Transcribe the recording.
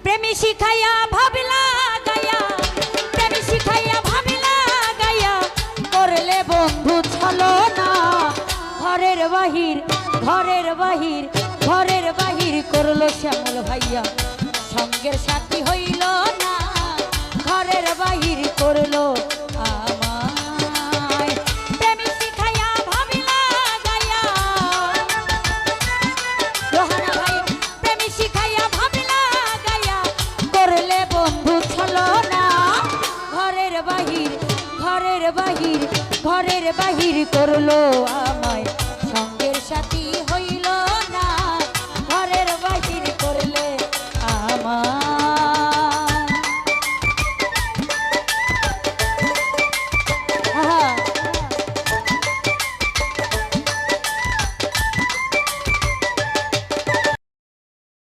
প্রেমী শিখাইয়া ভাবিলা গায়া, প্রেমী শিখাইয়া ভাবিলা গায়া, করলে বন্ধু ছলো না। ঘরের বাহির, ঘরের বাহির, ঘরের বাহির করলো শ্যামল ভাইয়া, সঙ্গের সাথী হইল না। ঘরের বাহির করলো আমায়, প্রেমী শিখাইয়া ভাবিলা গায়া। রোহানা ভাই, প্রেমী শিখাইয়া ভাবিলা গায়া, করলে বন্ধু ছলো না। ঘরের বাহির, ঘরের বাহির, ঘরের বাহির করলো আমায়।